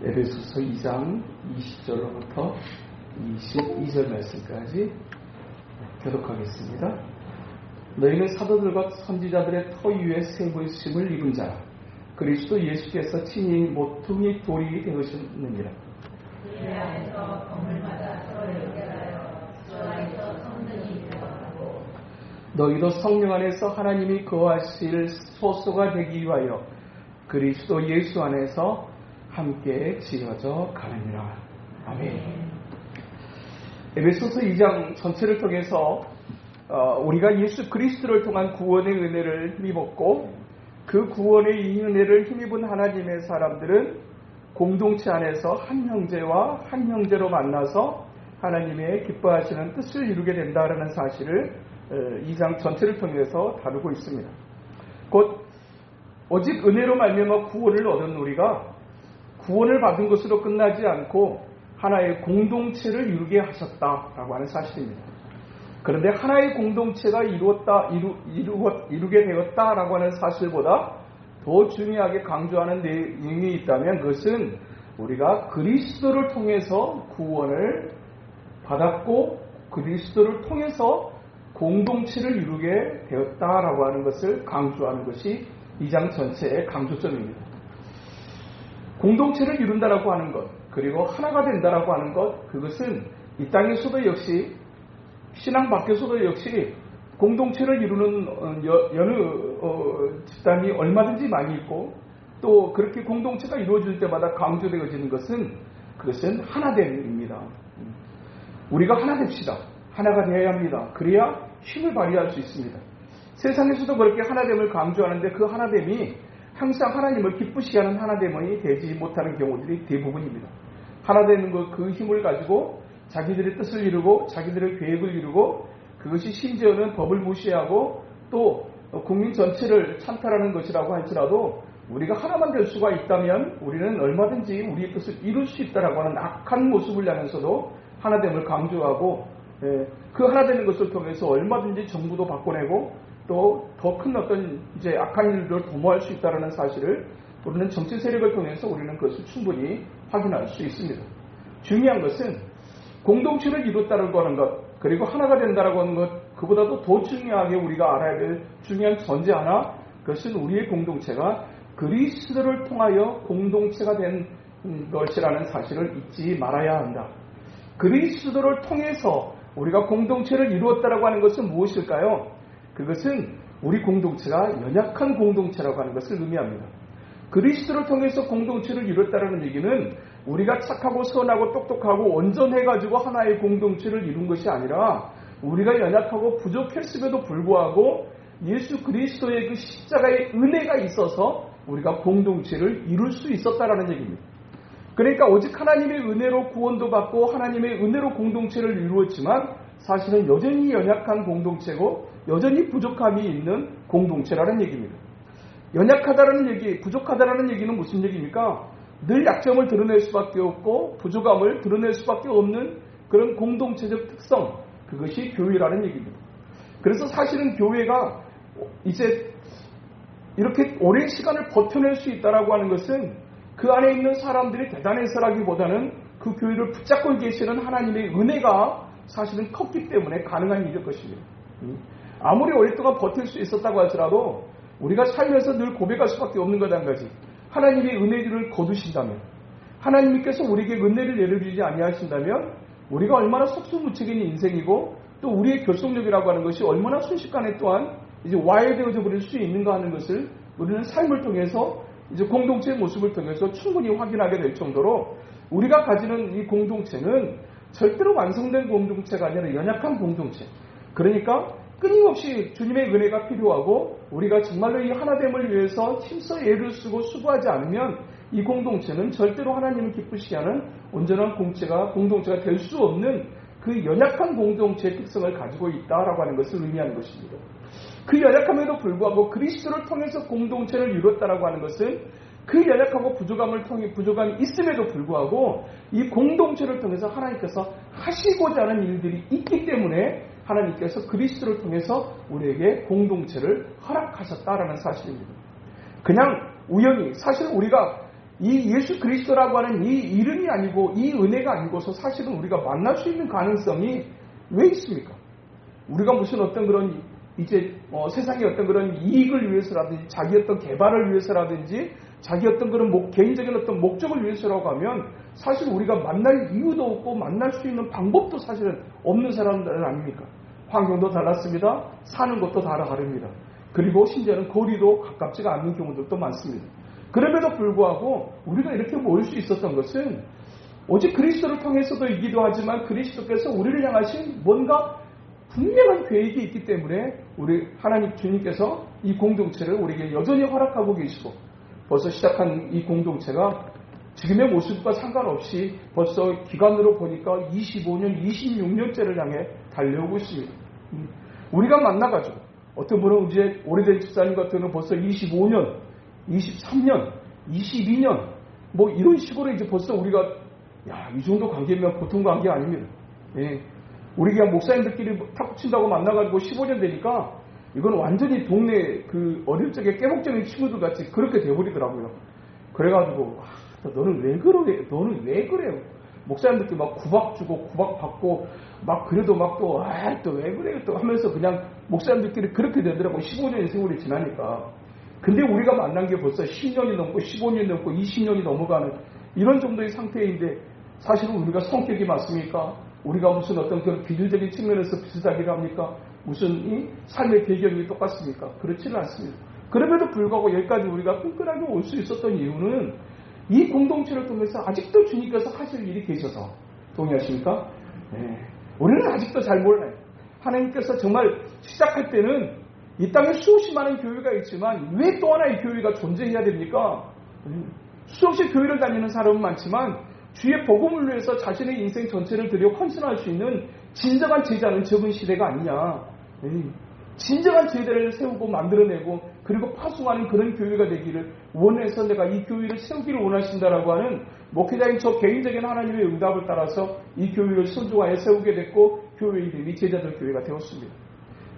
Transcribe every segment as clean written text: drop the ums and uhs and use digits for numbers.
에베소서 2장 20절로부터 22절 말씀까지 교독하겠습니다. 너희는 사도들과 선지자들의 터 위에 세우심을 입은 자라. 그리스도 예수께서 친히 모퉁이 돌이 되으셨느니라. 이 안에서 건물마다 서로 연결하여 주 안에서 성전이 되어가고 너희도 성령 안에서 하나님이 거하실 소소가 되기 위하여 그리스도 예수 안에서 함께 지어져 가느니라. 아멘. 에베소서 2장 전체를 통해서 우리가 예수 그리스도를 통한 구원의 은혜를 힘입었고, 그 구원의 이 은혜를 힘입은 하나님의 사람들은 공동체 안에서 한 형제와 한 형제로 만나서 하나님의 기뻐하시는 뜻을 이루게 된다라는 사실을 2장 전체를 통해서 다루고 있습니다. 곧 오직 은혜로 말미암아 구원을 얻은 우리가 구원을 받은 것으로 끝나지 않고 하나의 공동체를 이루게 하셨다라고 하는 사실입니다. 그런데 하나의 공동체가 이루게 되었다라고 하는 사실보다 더 중요하게 강조하는 내용이 있다면 그것은 우리가 그리스도를 통해서 구원을 받았고 그리스도를 통해서 공동체를 이루게 되었다라고 하는 것을 강조하는 것이 2장 전체의 강조점입니다. 공동체를 이룬다라고 하는 것, 그리고 하나가 된다라고 하는 것, 그것은 이 땅에서도 역시 신앙 밖에서도 역시 공동체를 이루는 여느 집단이 얼마든지 많이 있고, 또 그렇게 공동체가 이루어질 때마다 강조되어지는 것은 그것은 하나됨입니다. 우리가 하나 됩시다. 하나가 되어야 합니다. 그래야 힘을 발휘할 수 있습니다. 세상에서도 그렇게 하나됨을 강조하는데 그 하나됨이 항상 하나님을 기쁘시게 하는 하나됨이 되지 못하는 경우들이 대부분입니다. 하나되는 그 힘을 가지고 자기들의 뜻을 이루고 자기들의 계획을 이루고, 그것이 심지어는 법을 무시하고 또 국민 전체를 찬탈하는 것이라고 할지라도 우리가 하나만 될 수가 있다면 우리는 얼마든지 우리의 뜻을 이룰 수 있다라고 하는 악한 모습을 향해서도 하나됨을 강조하고, 그 하나되는 것을 통해서 얼마든지 정부도 바꿔내고 또 더 큰 어떤 이제 악한 일들을 도모할 수 있다는 사실을 우리는 정치 세력을 통해서 우리는 그것을 충분히 확인할 수 있습니다. 중요한 것은 공동체를 이뤘다고 하는 것, 그리고 하나가 된다고 하는 것, 그보다도 더 중요하게 우리가 알아야 될 중요한 전제 하나, 그것은 우리의 공동체가 그리스도를 통하여 공동체가 된 것이라는 사실을 잊지 말아야 한다. 그리스도를 통해서 우리가 공동체를 이루었다고 하는 것은 무엇일까요? 그것은 우리 공동체가 연약한 공동체라고 하는 것을 의미합니다. 그리스도를 통해서 공동체를 이뤘다는 얘기는 우리가 착하고 선하고 똑똑하고 온전해가지고 하나의 공동체를 이룬 것이 아니라 우리가 연약하고 부족했음에도 불구하고 예수 그리스도의 그 십자가의 은혜가 있어서 우리가 공동체를 이룰 수 있었다라는 얘기입니다. 그러니까 오직 하나님의 은혜로 구원도 받고 하나님의 은혜로 공동체를 이루었지만 사실은 여전히 연약한 공동체고 여전히 부족함이 있는 공동체라는 얘기입니다. 연약하다라는 얘기, 부족하다라는 얘기는 무슨 얘기입니까? 늘 약점을 드러낼 수밖에 없고 부족함을 드러낼 수밖에 없는 그런 공동체적 특성, 그것이 교회라는 얘기입니다. 그래서 사실은 교회가 이제 이렇게 오랜 시간을 버텨낼 수 있다라고 하는 것은 그 안에 있는 사람들이 대단해서라기보다는 그 교회를 붙잡고 계시는 하나님의 은혜가 사실은 컸기 때문에 가능한 일일 것입니다. 아무리 오랫동안 버틸 수 있었다고 할지라도 우리가 살면서 늘 고백할 수밖에 없는 것 한 가지, 하나님의 은혜를 거두신다면, 하나님께서 우리에게 은혜를 내려주지 아니하신다면 우리가 얼마나 속수무책인 인생이고 또 우리의 결속력이라고 하는 것이 얼마나 순식간에 또한 이제 와해되어져 버릴 수 있는가 하는 것을 우리는 삶을 통해서 이제 공동체의 모습을 통해서 충분히 확인하게 될 정도로 우리가 가지는 이 공동체는 절대로 완성된 공동체가 아니라 연약한 공동체. 그러니까 끊임없이 주님의 은혜가 필요하고 우리가 정말로 이 하나됨을 위해서 힘써 애를 쓰고 수고하지 않으면 이 공동체는 절대로 하나님을 기쁘시게 하는 온전한 공동체가 될 수 없는 그 연약한 공동체의 특성을 가지고 있다라고 하는 것을 의미하는 것입니다. 그 연약함에도 불구하고 그리스도를 통해서 공동체를 이뤘다라고 하는 것은 그 연약하고 부족함이 있음에도 불구하고 이 공동체를 통해서 하나님께서 하시고자 하는 일들이 있기 때문에 하나님께서 그리스도를 통해서 우리에게 공동체를 허락하셨다라는 사실입니다. 그냥 우연히, 사실 우리가 이 예수 그리스도라고 하는 이 이름이 아니고 이 은혜가 아니고서 사실은 우리가 만날 수 있는 가능성이 왜 있습니까? 우리가 무슨 어떤 그런 이제 세상의 어떤 그런 이익을 위해서라든지 자기 어떤 개발을 위해서라든지 자기 어떤 그런 개인적인 어떤 목적을 위해서라고 하면 사실 우리가 만날 이유도 없고 만날 수 있는 방법도 사실은 없는 사람들은 아닙니까? 환경도 달랐습니다. 사는 것도 다릅니다. 그리고 심지어는 거리도 가깝지가 않는 경우들도 많습니다. 그럼에도 불구하고 우리가 이렇게 모일 수 있었던 것은 오직 그리스도를 통해서도이기도 하지만 그리스도께서 우리를 향하신 뭔가 분명한 계획이 있기 때문에 우리 하나님 주님께서 이 공동체를 우리에게 여전히 허락하고 계시고 벌써 시작한 이 공동체가 지금의 모습과 상관없이 벌써 기간으로 보니까 25년, 26년째를 향해 달려오고 있습니다. 우리가 만나가지고 어떤 분은 이제 오래된 집사님 같은 경우는 벌써 25년, 23년, 22년 뭐 이런 식으로 이제 벌써 우리가 이 정도 관계면 보통 관계 아닙니다. 예. 우리 그냥 목사님들끼리 탁구 친다고 만나가지고 15년 되니까 이건 완전히 동네 그 어릴 적에 깨복적인 친구들 같이 그렇게 돼버리더라고요. 그래가지고 너는 왜 그래? 너는 왜 그래요? 목사님들끼리 막 구박 주고 구박 받고 막 그래도 막 또 왜 그래요? 또 하면서 그냥 목사님들끼리 그렇게 되더라고요. 15년의 세월이 지나니까. 근데 우리가 만난 게 벌써 10년이 넘고 15년이 넘고 20년이 넘어가는 이런 정도의 상태인데 사실은 우리가 성격이 맞습니까? 우리가 무슨 어떤 그런 기질적인 측면에서 비슷하기도 합니까? 무슨 이 삶의 배경이 똑같습니까? 그렇지는 않습니다. 그럼에도 불구하고 여기까지 우리가 끈끈하게 올 수 있었던 이유는 이 공동체를 통해서 아직도 주님께서 하실 일이 계셔서 동의하십니까? 네. 우리는 아직도 잘 몰라요. 하나님께서 정말 시작할 때는 이 땅에 수없이 많은 교회가 있지만 왜 또 하나의 교회가 존재해야 됩니까? 수없이 교회를 다니는 사람은 많지만 주의 복음을 위해서 자신의 인생 전체를 들여 헌신할 수 있는 진정한 제자는 적은 시대가 아니냐. 진정한 제자를 세우고 만들어내고 그리고 파송하는 그런 교회가 되기를 원해서 내가 이 교회를 세우기를 원하신다라고 하는 목회자인 저 개인적인 하나님의 응답을 따라서 이 교회를 선종하여 세우게 됐고 교회 이름이 제자들 교회가 되었습니다.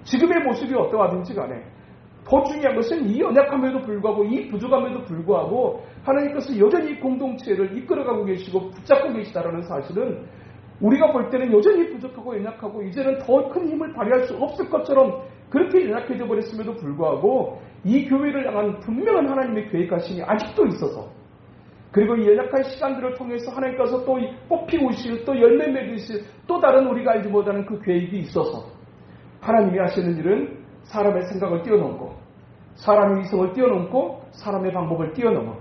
지금의 모습이 어떠하든지 간에 더 중요한 것은 이 연약함에도 불구하고 이 부족함에도 불구하고 하나님께서 여전히 이 공동체를 이끌어가고 계시고 붙잡고 계시다라는 사실은 우리가 볼 때는 여전히 부족하고 연약하고 이제는 더 큰 힘을 발휘할 수 없을 것처럼 그렇게 연약해져 버렸음에도 불구하고 이 교회를 향한 분명한 하나님의 계획하심이 아직도 있어서 그리고 이 연약한 시간들을 통해서 하나님께서 또 꽃피우실 또 열매 맺으실 또 다른 우리가 알지 못하는 그 계획이 있어서 하나님이 하시는 일은 사람의 생각을 뛰어넘고 사람의 이성을 뛰어넘고 사람의 방법을 뛰어넘어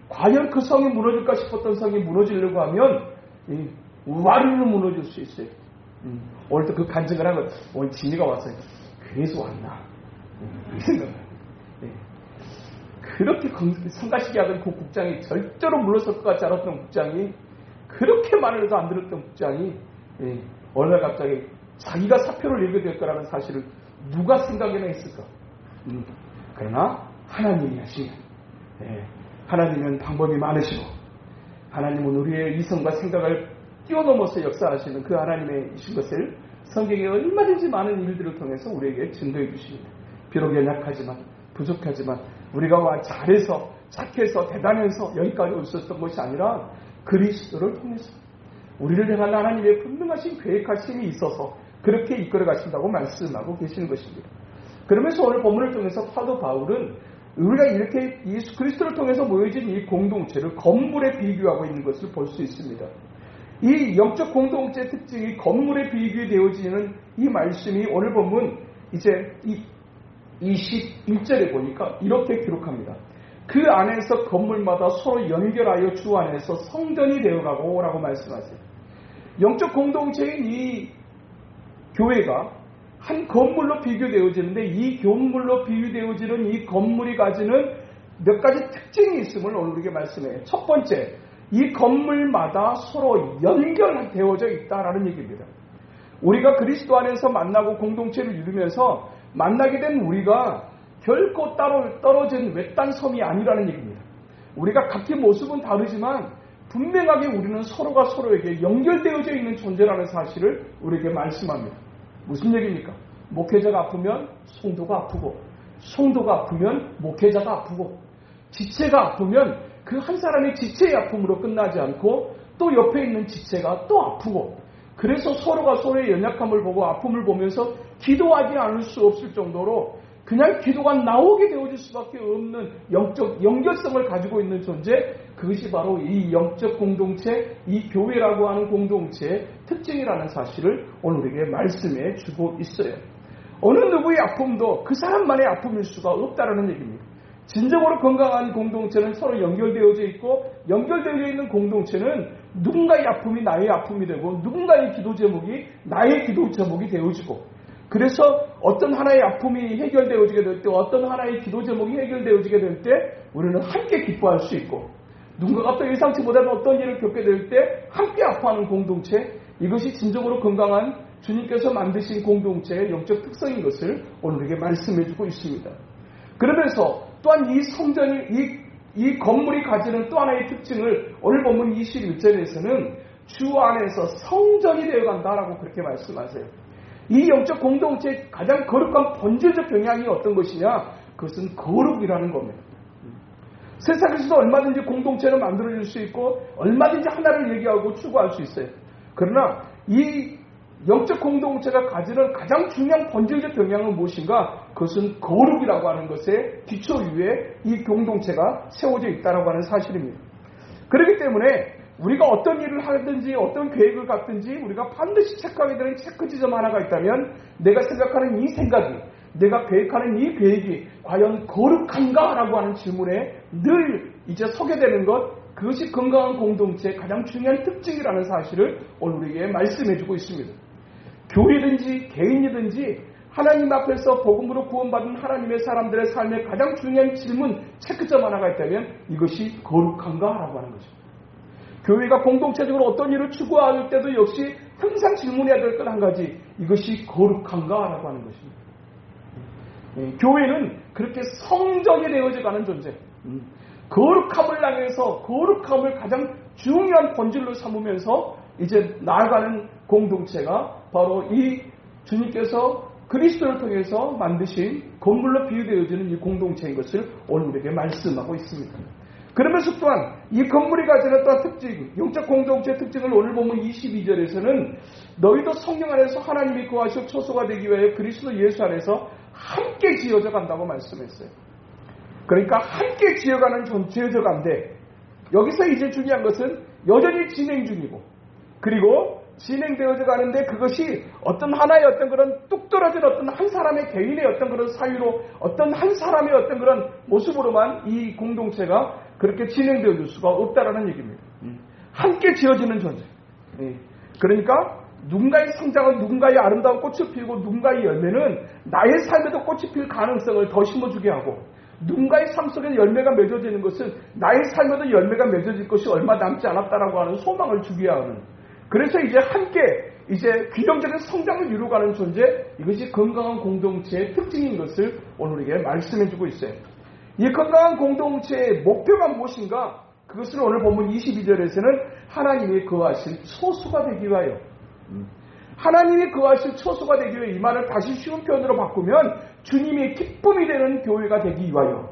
과연 그 성이 무너질까 싶었던 성이 무너지려고 하면 와르르 무너질 수 있어요. 오늘도 그 간증을 하고 오늘 진리가 왔어요. 그래서 왔나 이 생각을 그렇게 성가시게 하던 그 국장이 절대로 물러설 것 같지 않았던 국장이 그렇게 말을 해도 안 들었던 국장이 어느 날 갑자기 자기가 사표를 내게 될 거라는 사실을 누가 생각이나 했을까? 그러나 하나님이 하시면 하나님은 방법이 많으시고 하나님은 우리의 이성과 생각을 뛰어넘어서 역사하시는 그 하나님의 이신 것을 성경에 얼마든지 많은 일들을 통해서 우리에게 증거해 주십니다. 비록 연약하지만 부족하지만 우리가 잘해서 착해서 대단해서 여기까지 올 수 있었던 것이 아니라 그리스도를 통해서 우리를 향한 하나님의 분명하신 계획하심이 있어서 그렇게 이끌어 가신다고 말씀하고 계시는 것입니다. 그러면서 오늘 본문을 통해서 사도 바울은 우리가 이렇게 예수 그리스도를 통해서 모여진 이 공동체를 건물에 비교하고 있는 것을 볼 수 있습니다. 이 영적 공동체의 특징이 건물에 비교되어지는 이 말씀이 오늘 본문 이제 21절에 보니까 이렇게 기록합니다. 그 안에서 건물마다 서로 연결하여 주 안에서 성전이 되어가고 라고 말씀하세요. 영적 공동체인 이 교회가 한 건물로 비교되어지는데 이 건물로 비교되어지는 이 건물이 가지는 몇 가지 특징이 있음을 오늘 우리에게 말씀해요. 첫 번째, 이 건물마다 서로 연결되어져 있다라는 얘기입니다. 우리가 그리스도 안에서 만나고 공동체를 이루면서 만나게 된 우리가 결코 따로 떨어진 외딴 섬이 아니라는 얘기입니다. 우리가 각기 모습은 다르지만 분명하게 우리는 서로가 서로에게 연결되어져 있는 존재라는 사실을 우리에게 말씀합니다. 무슨 얘기입니까? 목회자가 아프면 성도가 아프고 성도가 아프면 목회자가 아프고 지체가 아프면 그 한 사람의 지체의 아픔으로 끝나지 않고 또 옆에 있는 지체가 또 아프고, 그래서 서로가 서로의 연약함을 보고 아픔을 보면서 기도하지 않을 수 없을 정도로 그냥 기도가 나오게 되어질 수밖에 없는 영적 연결성을 가지고 있는 존재, 그것이 바로 이 영적 공동체, 이 교회라고 하는 공동체의 특징이라는 사실을 오늘 우리에게 말씀해 주고 있어요. 어느 누구의 아픔도 그 사람만의 아픔일 수가 없다는 얘기입니다. 진정으로 건강한 공동체는 서로 연결되어져 있고, 연결되어 있는 공동체는 누군가의 아픔이 나의 아픔이 되고 누군가의 기도 제목이 나의 기도 제목이 되어지고, 그래서 어떤 하나의 아픔이 해결되어지게 될 때, 어떤 하나의 기도 제목이 해결되어지게 될 때 우리는 함께 기뻐할 수 있고, 누군가가 또 예상치 못한 어떤 일을 겪게 될 때 함께 아파하는 공동체, 이것이 진정으로 건강한 주님께서 만드신 공동체의 영적 특성인 것을 오늘 우리에게 말씀해주고 있습니다. 그러면서 또한 이 성전이, 이 건물이 가지는 또 하나의 특징을 오늘 본문 21절에서는 주 안에서 성전이 되어간다라고 그렇게 말씀하세요. 이 영적 공동체의 가장 거룩한 본질적 경향이 어떤 것이냐? 그것은 거룩이라는 겁니다. 세상에서도 얼마든지 공동체를 만들어줄 수 있고 얼마든지 하나를 얘기하고 추구할 수 있어요. 그러나 이 영적 공동체가 가지는 가장 중요한 본질적 경향은 무엇인가? 그것은 거룩이라고 하는 것에 기초 위에 이 공동체가 세워져 있다고 하는 사실입니다. 그렇기 때문에 우리가 어떤 일을 하든지 어떤 계획을 갖든지 우리가 반드시 체크하게 되는 체크 지점 하나가 있다면, 내가 생각하는 이 생각이, 내가 계획하는 이 계획이 과연 거룩한가? 라고 하는 질문에 늘 이제 서게 되는 것, 그것이 건강한 공동체의 가장 중요한 특징이라는 사실을 오늘 우리에게 말씀해주고 있습니다. 교회든지 개인이든지 하나님 앞에서 복음으로 구원받은 하나님의 사람들의 삶의 가장 중요한 질문, 체크점 하나가 있다면 이것이 거룩한가? 라고 하는 거죠. 교회가 공동체적으로 어떤 일을 추구할 때도 역시 항상 질문해야 될 것 한 가지, 이것이 거룩한가? 라고 하는 것입니다. 교회는 그렇게 성전이 되어져가는 존재, 거룩함을 향해서 거룩함을 가장 중요한 본질로 삼으면서 이제 나아가는 공동체가 바로 이 주님께서 그리스도를 통해서 만드신 건물로 비유되어지는 이 공동체인 것을 오늘 우리에게 말씀하고 있습니다. 그러면서 또한 이 건물이 가지는 또한 특징, 영적 공동체의 특징을 오늘 보면 22절에서는 너희도 성령 안에서 하나님이 거하시고 초소가 되기 위하여 그리스도 예수 안에서 함께 지어져 간다고 말씀했어요. 그러니까 함께 지어가는 지어져 간데, 여기서 이제 중요한 것은 여전히 진행 중이고, 그리고 진행되어져 가는데 그것이 어떤 하나의 어떤 그런 뚝 떨어진 어떤 한 사람의 개인의 어떤 그런 사유로, 어떤 한 사람의 어떤 그런 모습으로만 이 공동체가 그렇게 진행되어질 수가 없다라는 얘기입니다. 함께 지어지는 존재. 그러니까 누군가의 성장은, 누군가의 아름다운 꽃을 피우고 누군가의 열매는 나의 삶에도 꽃이 필 가능성을 더 심어주게 하고, 누군가의 삶 속에 열매가 맺어지는 것은 나의 삶에도 열매가 맺어질 것이 얼마 남지 않았다라고 하는 소망을 주게 하는, 그래서 이제 함께 이제 균형적인 성장을 이루어가는 존재, 이것이 건강한 공동체의 특징인 것을 오늘 우리에게 말씀해주고 있어요. 이 건강한 공동체의 목표가 무엇인가? 그것을 오늘 본문 22절에서는 하나님이 거하실 초소가 되기 위하여, 하나님이 거하실 초소가 되기 위해, 이 말을 다시 쉬운 표현으로 바꾸면 주님의 기쁨이 되는 교회가 되기 위하여,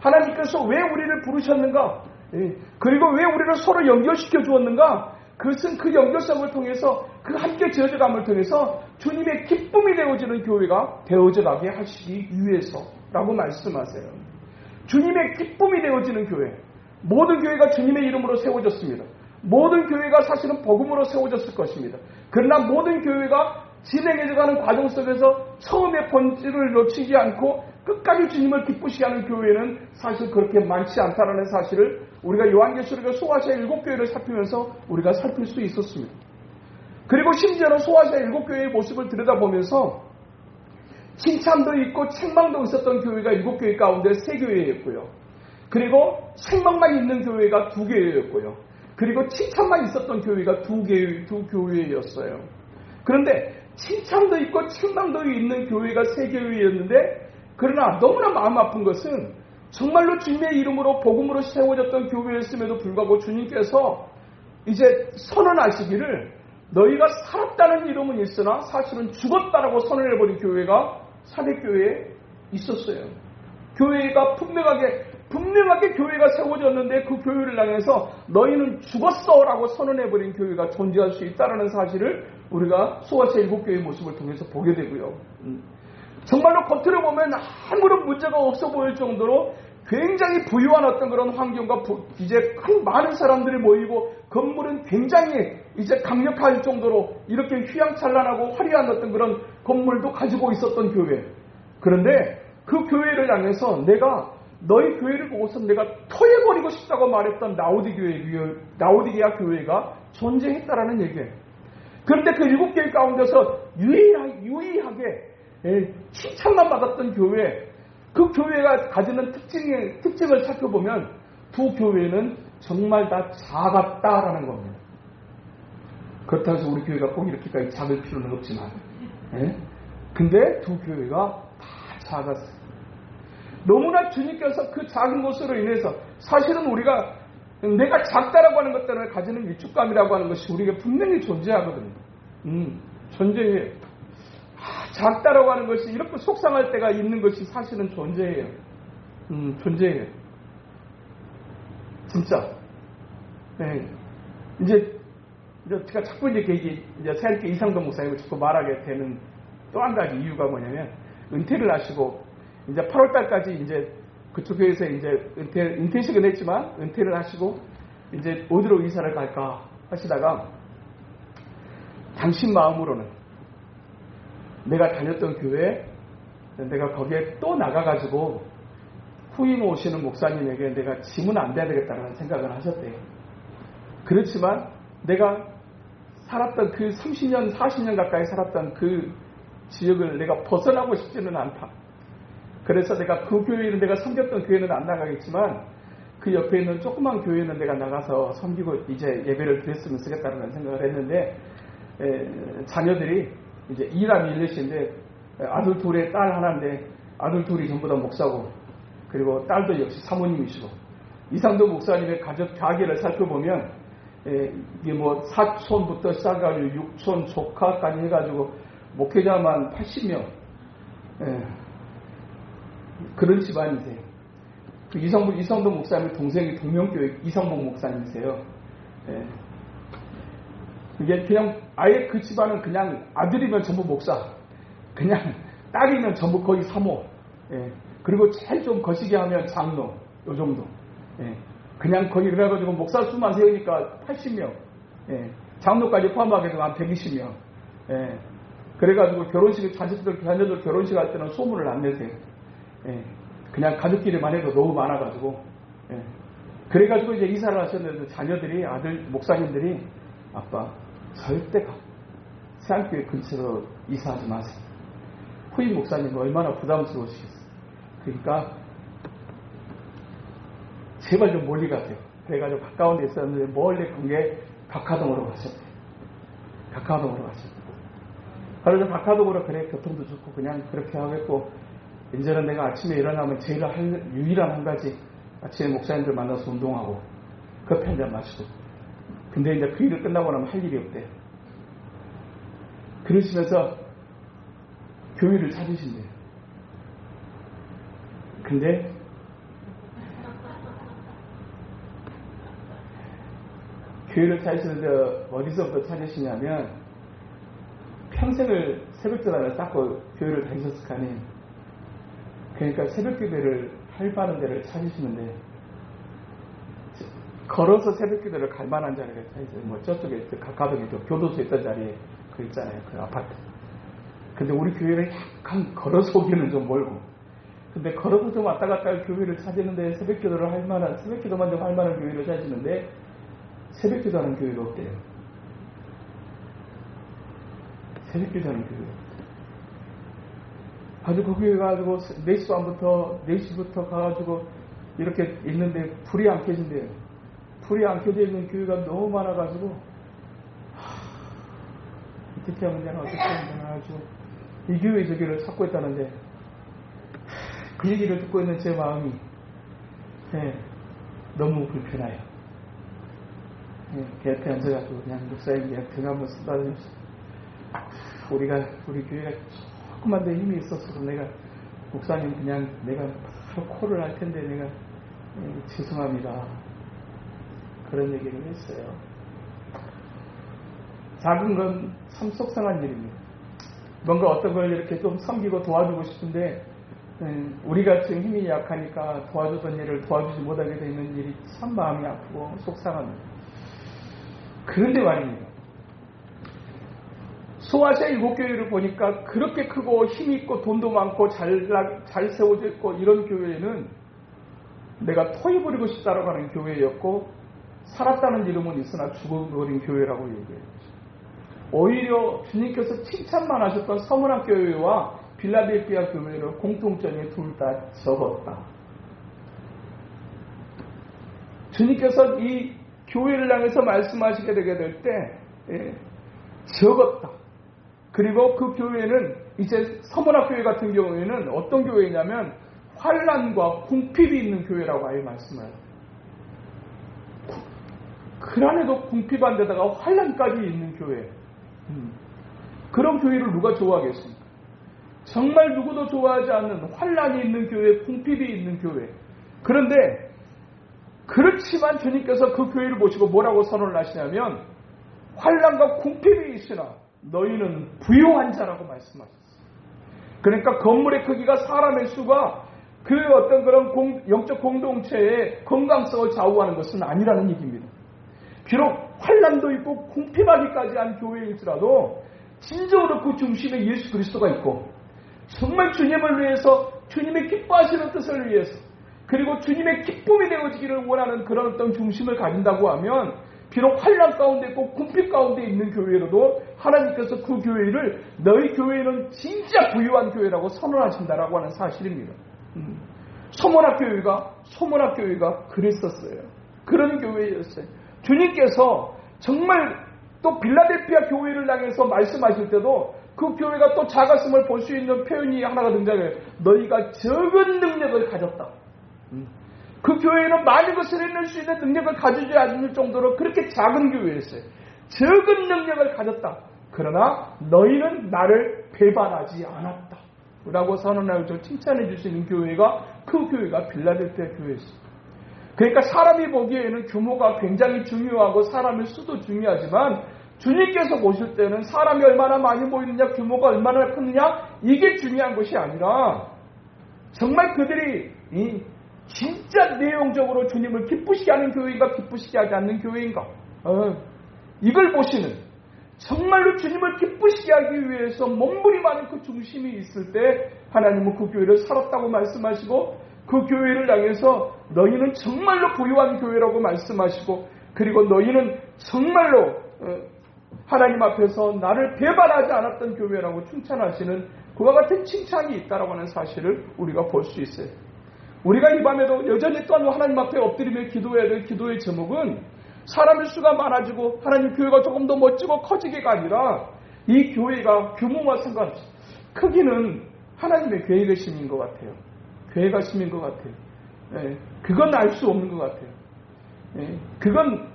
하나님께서 왜 우리를 부르셨는가? 그리고 왜 우리를 서로 연결시켜 주었는가? 그것은 그 연결성을 통해서, 그 함께 지어져감을 통해서 주님의 기쁨이 되어지는 교회가 되어져가게 하시기 위해서라고 말씀하세요. 주님의 기쁨이 되어지는 교회, 모든 교회가 주님의 이름으로 세워졌습니다. 모든 교회가 사실은 복음으로 세워졌을 것입니다. 그러나 모든 교회가 진행해져가는 과정 속에서 처음에 본질을 놓치지 않고 끝까지 주님을 기쁘시게 하는 교회는 사실 그렇게 많지 않다는 사실을 우리가 요한계시록의 소아시아 7교회를 살피면서 우리가 살필 수 있었습니다. 그리고 심지어는 소아시아 7교회의 모습을 들여다보면서 칭찬도 있고 책망도 있었던 교회가 7교회 가운데 3교회였고요. 그리고 책망만 있는 교회가 2교회였고요. 그리고 칭찬만 있었던 교회가 2교회였어요. 그런데 칭찬도 있고 책망도 있는 교회가 3교회였는데, 그러나 너무나 마음 아픈 것은 정말로 주님의 이름으로 복음으로 세워졌던 교회였음에도 불구하고 주님께서 이제 선언하시기를 너희가 살았다는 이름은 있으나 사실은 죽었다라고 선언해버린 교회가 사백교회에 있었어요. 교회가 분명하게 분명하게 교회가 세워졌는데 그 교회를 향해서 너희는 죽었어라고 선언해버린 교회가 존재할 수 있다는 사실을 우리가 수아세 7교회의 모습을 통해서 보게 되고요. 정말로 겉으로 보면 아무런 문제가 없어 보일 정도로 굉장히 부유한 어떤 그런 환경과 이제 많은 사람들이 모이고 건물은 굉장히 이제 강력할 정도로 이렇게 휘황찬란하고 화려한 어떤 그런 건물도 가지고 있었던 교회. 그런데 그 교회를 향해서 내가 너희 교회를 보고서 내가 토해버리고 싶다고 말했던 라오디게아 교회가 존재했다라는 얘기예요. 그런데 그 7교회 가운데서 유일하게 칭찬만 받았던 교회, 그 교회가 가지는 특징을 살펴보면 두 교회는 정말 다 작았다라는 겁니다. 그렇다고 해서 우리 교회가 꼭 이렇게까지 작을 필요는 없지만, 근데 두 교회가 다 작았어요. 너무나 주님께서 그 작은 것으로 인해서 사실은 우리가 내가 작다라고 하는 것 때문에 가지는 위축감이라고 하는 것이 우리에게 분명히 존재하거든요. 존재해요. 작다라고 하는 것이 이렇게 속상할 때가 있는 것이 사실은 존재해요. 존재해요. 진짜. 네. 이제 제가 자꾸 이제 새롭게 이상동 목사님을 자꾸 말하게 되는 또 한 가지 이유가 뭐냐면 은퇴를 하시고 이제 8월달까지 이제 그쪽 교회에서 이제 은퇴식은 했지만 은퇴를 하시고 이제 어디로 이사를 갈까 하시다가 당신 마음으로는 내가 다녔던 교회, 내가 거기에 또 나가가지고 후임 오시는 목사님에게 내가 지면 안 돼야 되겠다는 생각을 하셨대요. 그렇지만 내가 살았던 그 30년, 40년 가까이 살았던 그 지역을 내가 벗어나고 싶지는 않다. 그래서 내가 그 교회는 내가 섬겼던 교회는 안 나가겠지만 그 옆에 있는 조그만 교회는 내가 나가서 섬기고 이제 예배를 드렸으면 쓰겠다는 생각을 했는데 자녀들이 이제 2남 1넷인데 아들 둘에 딸 하나인데 아들 둘이 전부 다 목사고 그리고 딸도 역시 사모님이시고 이상도 목사님의 가족 가계를 살펴보면 이게 뭐 사촌부터 시작해가지고 육촌 조카까지 해가지고 목회자만 80명 그런 집안이세요. 그 이성도 목사님 동생이 동명교회 이성복 목사님이세요. 이게 그냥 아예 그 집안은 그냥 아들이면 전부 목사, 그냥 딸이면 전부 거의 사모, 그리고 제일 좀 거시기 하면 장로, 요 정도. 그냥 거기 그래가지고 목사 수만 세우니까 80명, 장로까지 포함하게 되면 한 120명. 그래가지고 자녀들 결혼식 할 때는 소문을 안 내세요. 그냥 가족끼리만 해도 너무 많아가지고. 그래가지고 이제 이사를 하셨는데 자녀들이 아들 목사님들이 아빠 절대 세안교회 근처로 이사하지 마세요. 후임 목사님 얼마나 부담스러우시겠어요. 그러니까 제발 좀 멀리 가세요. 그래가지고 가까운 데 있었는데 멀리 간 게 각하동으로 가셨대요. 각하동으로 가셨대요. 그래서 각하동으로 그래 교통도 좋고 그냥 그렇게 하겠고 이제는 내가 아침에 일어나면 제일 유일한 한 가지 아침에 목사님들 만나서 운동하고 커피 한잔 마시고 근데 이제 그 일을 끝나고 나면 할 일이 없대요. 그러시면서 교회를 찾으신대요. 근데 교회를 찾으시는데 어디서부터 찾으시냐면 평생을 새벽기도를 쌓고 교회를 다니셨을 거 아니에요. 그러니까 새벽기도를 할 만한 데를 찾으시는데 걸어서 새벽기도를 갈 만한 자리가 찾으세요. 뭐 저쪽에 가까동에 교도소 있던 자리에 그 있잖아요. 그 아파트. 근데 우리 교회를 약간 걸어서 오기는 좀 멀고 근데 걸어서 좀 왔다 갔다 할 교회를 찾았는데 새벽기도를 할 만한 새벽기도만 좀 할 만한 교회를 찾으시는데 새벽기도하는 교회가 없대요. 새벽기도하는 교회가 없대요. 아주 그 교회 가지고 4시부터 가가지고 이렇게 있는데 불이 안 켜진대요. 불이 안 켜져 있는 교회가 너무 많아가지고 어떻게 하면 되나 가지고 이 교회 저 교회를 찾고 있다는데 그 얘기를 듣고 있는 제 마음이 너무 불편해요. 곁에 앉아가지고 그냥 목사님 그냥 등 한번 쓰다듬으면서 우리 교회가 조금만 더 힘이 있었어도 내가 목사님 그냥 내가 바로 콜을 할 텐데 내가 죄송합니다. 그런 얘기를 했어요. 작은 건 참 속상한 일입니다. 뭔가 어떤 걸 이렇게 좀 섬기고 도와주고 싶은데 우리가 지금 힘이 약하니까 도와주던 일을 도와주지 못하게 되는 일이 참 마음이 아프고 속상합니다. 그런데 말입니다. 소아시아 7교회를 보니까 그렇게 크고 힘있고 돈도 많고 잘 세워져 있고 이런 교회는 내가 토해버리고 싶다라고 하는 교회였고 살았다는 이름은 있으나 죽어버린 교회라고 얘기해요. 오히려 주님께서 칭찬만 하셨던 서문학 교회와 빌라델피아 교회를 공통점이 둘 다 적었다. 주님께서 이 교회를 향해서 말씀하시게 되게 될 때 적었다. 그리고 그 교회는 이제 서문학 교회 같은 경우에는 어떤 교회냐면 환난과 궁핍이 있는 교회라고 아예 말씀해요. 그 안에도 궁핍한 데다가 환난까지 있는 교회. 그런 교회를 누가 좋아하겠습니까? 정말 누구도 좋아하지 않는 환난이 있는 교회, 궁핍이 있는 교회. 그런데 그렇지만 주님께서 그 교회를 보시고 뭐라고 선언을 하시냐면 환난과 궁핍이 있으나 너희는 부유한 자라고 말씀하셨어요. 그러니까 건물의 크기가 사람의 수가 그 어떤 그런 영적 공동체의 건강성을 좌우하는 것은 아니라는 얘기입니다. 비록 환난도 있고 궁핍하기까지 한 교회일지라도 진정으로 그 중심에 예수 그리스도가 있고 정말 주님을 위해서 주님의 기뻐하시는 뜻을 위해서 그리고 주님의 기쁨이 되어지기를 원하는 그런 어떤 중심을 가진다고 하면 비록 환난 가운데 있고 궁핍 가운데 있는 교회로도 하나님께서 그 교회를 너희 교회는 진짜 부유한 교회라고 선언하신다라고 하는 사실입니다. 소문학 교회가 그랬었어요. 그런 교회였어요. 주님께서 정말 또 빌라델피아 교회를 향해서 말씀하실 때도 그 교회가 또 작았음을 볼 수 있는 표현이 하나가 등장해요. 너희가 적은 능력을 가졌다. 그 교회는 많은 것을 해낼 수 있는 능력을 가지지 않을 정도로 그렇게 작은 교회였어요. 적은 능력을 가졌다. 그러나 너희는 나를 배반하지 않았다. 라고 선언하고 칭찬해 주시는 교회가 그 교회가 빌라델피아 교회였어요. 그러니까 사람이 보기에는 규모가 굉장히 중요하고 사람의 수도 중요하지만 주님께서 보실 때는 사람이 얼마나 많이 모이느냐 규모가 얼마나 크느냐 이게 중요한 것이 아니라 정말 그들이 진짜 내용적으로 주님을 기쁘시게 하는 교회인가 기쁘시게 하지 않는 교회인가 이걸 보시는 정말로 주님을 기쁘시게 하기 위해서 몸부림하는 그 중심이 있을 때 하나님은 그 교회를 살았다고 말씀하시고 그 교회를 향해서 너희는 정말로 부유한 교회라고 말씀하시고 그리고 너희는 정말로 하나님 앞에서 나를 배반하지 않았던 교회라고 칭찬하시는 그와 같은 칭찬이 있다라고 하는 사실을 우리가 볼 수 있어요. 우리가 이 밤에도 여전히 또한 하나님 앞에 엎드리며 기도해야 될 기도의 제목은 사람의 수가 많아지고 하나님 교회가 조금 더 멋지고 커지기가 아니라 이 교회가 규모와 상관없이 크기는 하나님의 계획의심인 것 같아요. 계획의심인 것 같아요. 그건 알 수 없는 것 같아요. 그건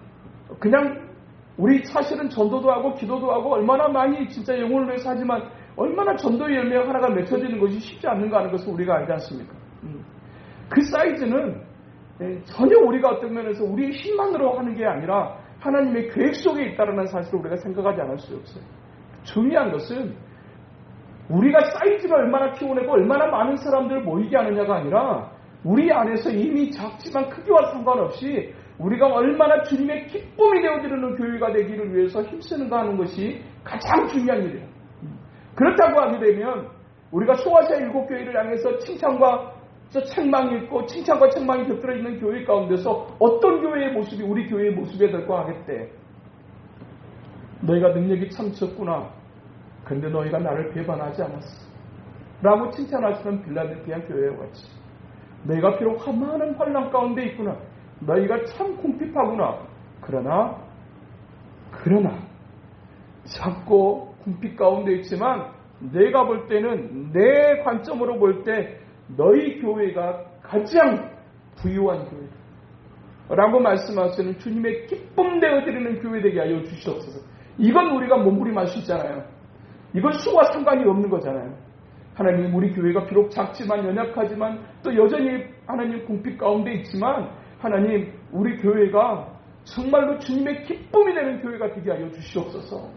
그냥 우리 사실은 전도도 하고 기도도 하고 얼마나 많이 진짜 영혼을 위해서 하지만 얼마나 전도의 열매가 하나가 맺혀지는 것이 쉽지 않는가 하는 것을 우리가 알지 않습니까? 그 사이즈는 전혀 우리가 어떤 면에서 우리의 힘만으로 하는 게 아니라 하나님의 계획 속에 있다는 사실을 우리가 생각하지 않을 수 없어요. 중요한 것은 우리가 사이즈를 얼마나 키워내고 얼마나 많은 사람들을 모이게 하느냐가 아니라 우리 안에서 이미 작지만 크기와 상관없이 우리가 얼마나 주님의 기쁨이 되어지는 교회가 되기를 위해서 힘쓰는가 하는 것이 가장 중요한 일이에요. 그렇다고 하게 되면 우리가 소아시아 7교회를 향해서 칭찬과 책망이 있고 칭찬과 책망이 곁들여 있는 교회 가운데서 어떤 교회의 모습이 우리 교회의 모습이 될까 하겠대. 너희가 능력이 참 적구나. 근데 너희가 나를 배반하지 않았어. 라고 칭찬하시는 빌라델피아 교회와 같이 너희가 비록 많은 환난 가운데 있구나. 너희가 참 궁핍하구나. 그러나 작고 궁핍 가운데 있지만 내가 볼 때는 내 관점으로 볼 때 너희 교회가 가장 부유한 교회라고 말씀하시는 주님의 기쁨 되어드리는 교회 되게 하여 주시옵소서. 이건 우리가 몸부림할 수 있잖아요. 이건 수와 상관이 없는 거잖아요. 하나님 우리 교회가 비록 작지만 연약하지만 또 여전히 하나님 궁핍 가운데 있지만 하나님 우리 교회가 정말로 주님의 기쁨이 되는 교회가 되게 하여 주시옵소서.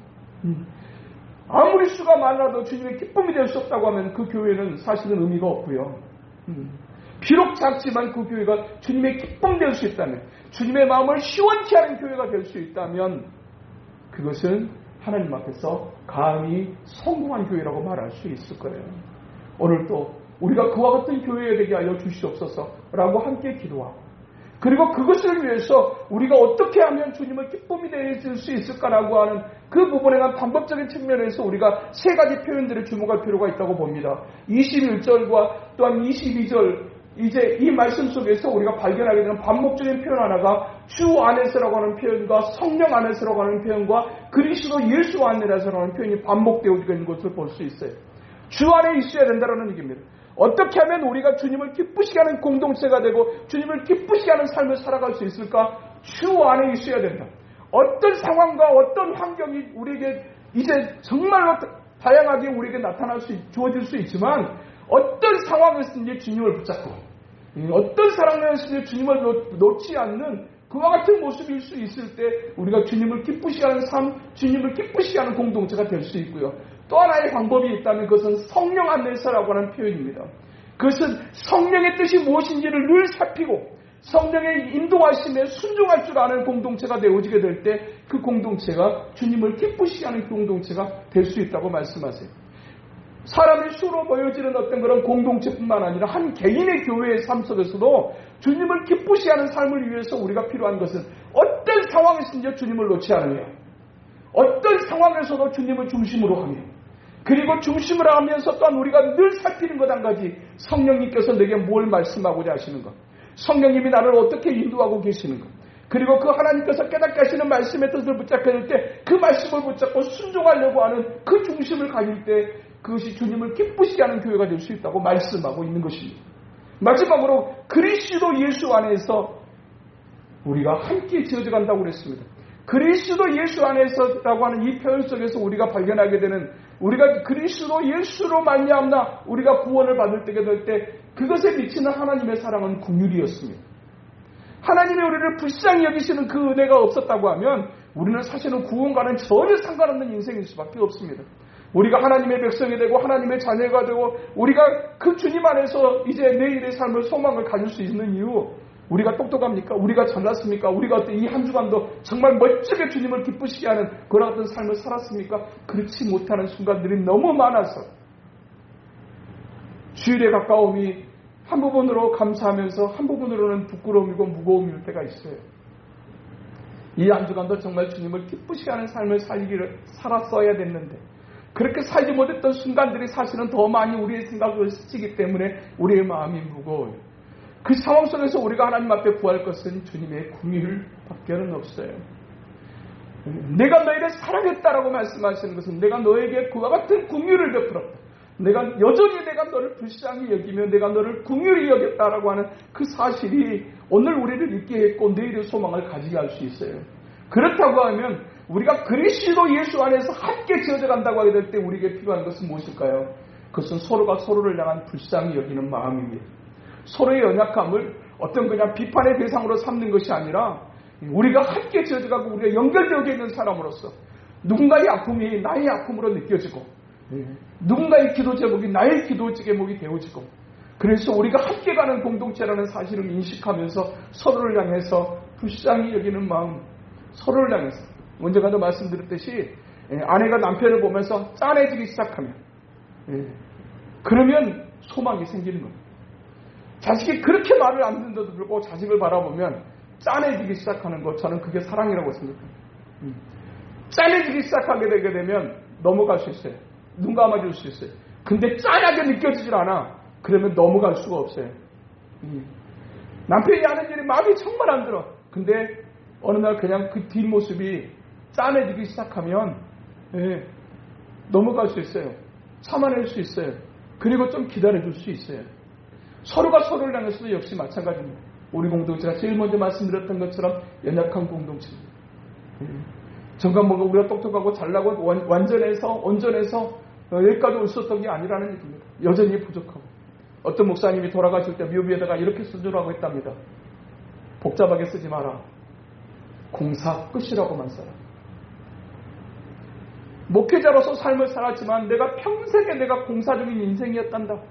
아무리 수가 많아도 주님의 기쁨이 될 수 없다고 하면 그 교회는 사실은 의미가 없고요. 비록 작지만 그 교회가 주님의 기쁨 될 수 있다면, 주님의 마음을 시원케 하는 교회가 될 수 있다면 그것은 하나님 앞에서 감히 성공한 교회라고 말할 수 있을 거예요. 오늘도 우리가 그와 같은 교회에 되게 하여 주시옵소서라고 함께 기도하고, 그리고 그것을 위해서 우리가 어떻게 하면 주님을 기쁨이 되어줄 수 있을까라고 하는 그 부분에 대한 방법적인 측면에서 우리가 세 가지 표현들을 주목할 필요가 있다고 봅니다. 21절과 또한 22절, 이제 이 말씀 속에서 우리가 발견하게 되는 반복적인 표현 하나가 주 안에서라고 하는 표현과 성령 안에서라고 하는 표현과 그리스도 예수 안에서라고 하는 표현이 반복되어 있는 것을 볼 수 있어요. 주 안에 있어야 된다는 얘기입니다. 어떻게 하면 우리가 주님을 기쁘시게 하는 공동체가 되고 주님을 기쁘시게 하는 삶을 살아갈 수 있을까? 주 안에 있어야 된다. 어떤 상황과 어떤 환경이 우리에게 이제 정말로 다양하게 우리에게 주어질 수 있지만 어떤 상황에서든지 주님을 붙잡고 어떤 상황에서든지 주님을 놓지 않는 그와 같은 모습일 수 있을 때 우리가 주님을 기쁘시게 하는 삶, 주님을 기쁘시게 하는 공동체가 될 수 있고요. 또 하나의 방법이 있다면 그것은 성령 안에서라고 하는 표현입니다. 그것은 성령의 뜻이 무엇인지를 늘 살피고 성령의 인도하심에 순종할 줄 아는 공동체가 되어지게 될 때 그 공동체가 주님을 기쁘시게 하는 공동체가 될 수 있다고 말씀하세요. 사람이 수로 모여지는 어떤 그런 공동체뿐만 아니라 한 개인의 교회의 삶 속에서도 주님을 기쁘시게 하는 삶을 위해서 우리가 필요한 것은 어떤 상황에서든지 주님을 놓지 않으며 어떤 상황에서도 주님을 중심으로 하며 그리고 중심으로 하면서 또한 우리가 늘 살피는 것 한 가지, 성령님께서 내게 뭘 말씀하고자 하시는가, 성령님이 나를 어떻게 인도하고 계시는가, 그리고 그 하나님께서 깨닫게 하시는 말씀의 뜻을 붙잡게 될 때 그 말씀을 붙잡고 순종하려고 하는 그 중심을 가질 때 그것이 주님을 기쁘시게 하는 교회가 될 수 있다고 말씀하고 있는 것입니다. 마지막으로 그리스도 예수 안에서 우리가 함께 지어져 간다고 그랬습니다. 그리스도 예수 안에서라고 하는 이 표현 속에서 우리가 발견하게 되는, 우리가 그리스도 예수로 말미암나 우리가 구원을 받을 때가 될 때 그것에 미치는 하나님의 사랑은 긍휼이었습니다. 하나님이 우리를 불쌍히 여기시는 그 은혜가 없었다고 하면 우리는 사실은 구원과는 전혀 상관없는 인생일 수밖에 없습니다. 우리가 하나님의 백성이 되고 하나님의 자녀가 되고 우리가 그 주님 안에서 이제 내일의 삶을 소망을 가질 수 있는 이유, 우리가 똑똑합니까? 우리가 잘났습니까? 우리가 어떤 이 한 주간도 정말 멋지게 주님을 기쁘시게 하는 그런 어떤 삶을 살았습니까? 그렇지 못하는 순간들이 너무 많아서 주일에 가까움이 한 부분으로 감사하면서 한 부분으로는 부끄러움이고 무거움일 때가 있어요. 이 한 주간도 정말 주님을 기쁘시게 하는 삶을 살았어야 됐는데 그렇게 살지 못했던 순간들이 사실은 더 많이 우리의 생각을 스치기 때문에 우리의 마음이 무거워요. 그 상황 속에서 우리가 하나님 앞에 구할 것은 주님의 긍휼 밖에는 없어요. 내가 너희를 사랑했다라고 말씀하시는 것은 내가 너에게 그와 같은 긍휼을 베풀었다. 여전히 내가 너를 불쌍히 여기며 내가 너를 긍휼히 여겼다라고 하는 그 사실이 오늘 우리를 있게 했고 내일의 소망을 가지게 할 수 있어요. 그렇다고 하면 우리가 그리스도 예수 안에서 함께 지어져 간다고 하게 될 때 우리에게 필요한 것은 무엇일까요? 그것은 서로가 서로를 향한 불쌍히 여기는 마음입니다. 서로의 연약함을 어떤 그냥 비판의 대상으로 삼는 것이 아니라 우리가 함께 지어져 가고 우리가 연결되어 있는 사람으로서 누군가의 아픔이 나의 아픔으로 느껴지고 누군가의 기도 제목이 나의 기도 제목이 되어지고 그래서 우리가 함께 가는 공동체라는 사실을 인식하면서 서로를 향해서 불쌍히 여기는 마음, 서로를 향해서 언젠가도 말씀드렸듯이 아내가 남편을 보면서 짠해지기 시작하면 그러면 소망이 생기는 겁니다. 자식이 그렇게 말을 안 듣는데도 불구하고 자식을 바라보면 짠해지기 시작하는 것, 저는 그게 사랑이라고 생각합니다. 짠해지기 시작하게 되게 되면 넘어갈 수 있어요. 눈 감아줄 수 있어요. 근데 짠하게 느껴지질 않아. 그러면 넘어갈 수가 없어요. 남편이 하는 일이 마음이 정말 안 들어. 근데 어느 날 그냥 그 뒷모습이 짠해지기 시작하면 넘어갈 수 있어요. 참아낼 수 있어요. 그리고 좀 기다려줄 수 있어요. 서로가 서로를 향해서도 역시 마찬가지입니다. 우리 공동체가 제일 먼저 말씀드렸던 것처럼 연약한 공동체입니다. 정말 뭔가 우리가 똑똑하고 잘나고 온전해서 여기까지 올 수 없던 게 아니라는 얘기입니다. 여전히 부족하고, 어떤 목사님이 돌아가실 때 묘비에다가 이렇게 쓰주라고 했답니다. 복잡하게 쓰지 마라. 공사 끝이라고만 써라. 목회자로서 삶을 살았지만 내가 평생에 내가 공사 중인 인생이었단다.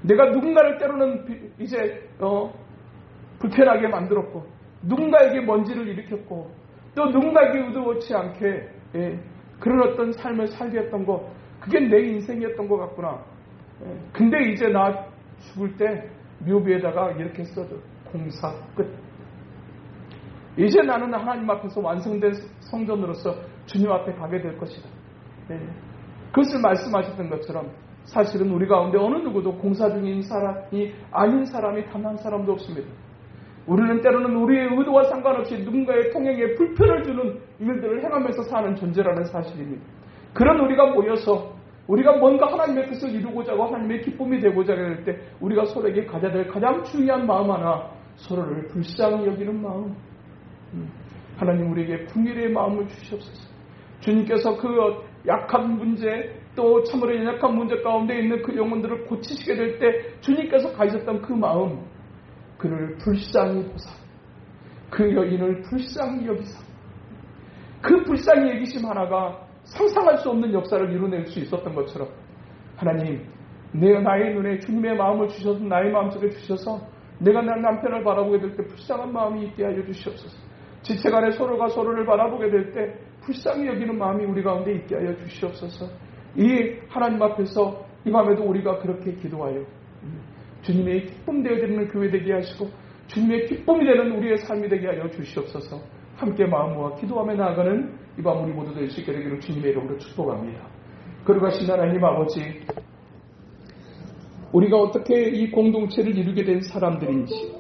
내가 누군가를 때로는 이제 불편하게 만들었고, 누군가에게 먼지를 일으켰고, 또 누군가에게 의도치 않게 그런 어떤 삶을 살게 했던 거, 그게 내 인생이었던 것 같구나. 근데 이제 나 죽을 때 묘비에다가 이렇게 써줘. 공사 끝. 이제 나는 하나님 앞에서 완성된 성전으로서 주님 앞에 가게 될 것이다. 그것을 말씀하셨던 것처럼 사실은 우리 가운데 어느 누구도 공사 중인 사람이 아닌 사람이 단 한 사람도 없습니다. 우리는 때로는 우리의 의도와 상관없이 누군가의 통행에 불편을 주는 일들을 행하면서 사는 존재라는 사실입니다. 그런 우리가 모여서 우리가 뭔가 하나님의 뜻을 이루고자 하고 하나님의 기쁨이 되고자 할 때 우리가 서로에게 가져야 될 가장 중요한 마음 하나, 서로를 불쌍히 여기는 마음. 하나님 우리에게 긍휼의 마음을 주시옵소서. 주님께서 그 약한 문제, 또 참으로 연약한 문제 가운데 있는 그 영혼들을 고치시게 될 때 주님께서 가지셨던 그 마음, 그를 불쌍히 보사, 그 여인을 불쌍히 여기사, 그 불쌍히 여기심 하나가 상상할 수 없는 역사를 이뤄낼 수 있었던 것처럼, 하나님 나의 눈에 주님의 마음을 주셔서 나의 마음속에 주셔서 내가 내 남편을 바라보게 될 때 불쌍한 마음이 있게 하여 주시옵소서. 지체간에 서로가 서로를 바라보게 될 때 불쌍히 여기는 마음이 우리 가운데 있게 하여 주시옵소서. 이 하나님 앞에서 이 밤에도 우리가 그렇게 기도하여 주님의 기쁨 되어드리는 교회 되게 하시고 주님의 기쁨이 되는 우리의 삶이 되게 하여 주시옵소서. 함께 마음 모아 기도하며 나아가는 이 밤 우리 모두 될 수 있게 되기를 주님의 이름으로 축복합니다. 거룩하신 하나님 아버지, 우리가 어떻게 이 공동체를 이루게 된 사람들인지,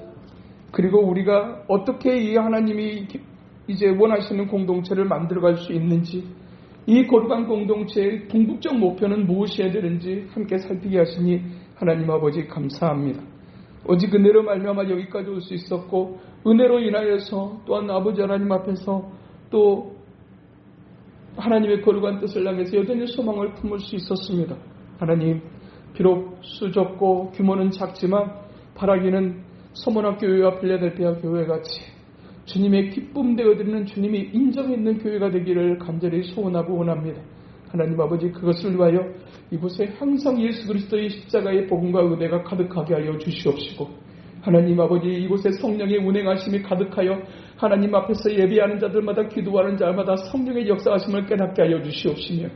그리고 우리가 어떻게 이 하나님이 이제 원하시는 공동체를 만들어갈 수 있는지, 이 거룩한 공동체의 궁극적 목표는 무엇이어야 되는지 함께 살피게 하시니 하나님 아버지 감사합니다. 오직 은혜로 말미암아 여기까지 올 수 있었고, 은혜로 인하여서 또한 아버지 하나님 앞에서 또 하나님의 거룩한 뜻을 향해서 여전히 소망을 품을 수 있었습니다. 하나님, 비록 수적고 규모는 작지만 바라기는 서문학 교회와 필라델피아 교회같이 주님의 기쁨 되어드리는 주님이 인정있는 교회가 되기를 간절히 소원하고 원합니다. 하나님 아버지, 그것을 위하여 이곳에 항상 예수 그리스도의 십자가의 복음과 은혜가 가득하게 하여 주시옵시고, 하나님 아버지, 이곳에 성령의 운행하심이 가득하여 하나님 앞에서 예배하는 자들마다, 기도하는 자마다 성령의 역사하심을 깨닫게 하여 주시옵시며,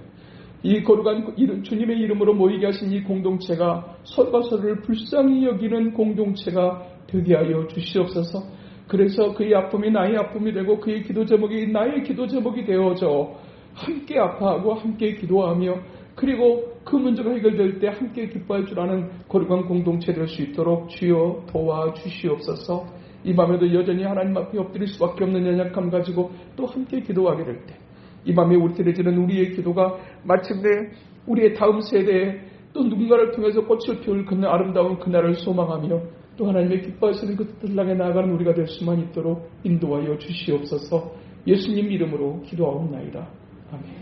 이 거룩한 주님의 이름으로 모이게 하신 이 공동체가 서로가 서로를 불쌍히 여기는 공동체가 되게 하여 주시옵소서. 그래서 그의 아픔이 나의 아픔이 되고 그의 기도 제목이 나의 기도 제목이 되어져 함께 아파하고 함께 기도하며, 그리고 그 문제가 해결될 때 함께 기뻐할 줄 아는 거룩한 공동체 될 수 있도록 주여 도와주시옵소서. 이 밤에도 여전히 하나님 앞에 엎드릴 수밖에 없는 연약함 가지고 또 함께 기도하게 될 때, 이 밤에 우리 드려지는 우리의 기도가 마침내 우리의 다음 세대에 또 누군가를 통해서 꽃을 피울 그 아름다운 그날을 소망하며 또 하나님의 기뻐하시는 그 뜻을 향해 나아가는 우리가 될 수만 있도록 인도하여 주시옵소서. 예수님 이름으로 기도하옵나이다. 아멘.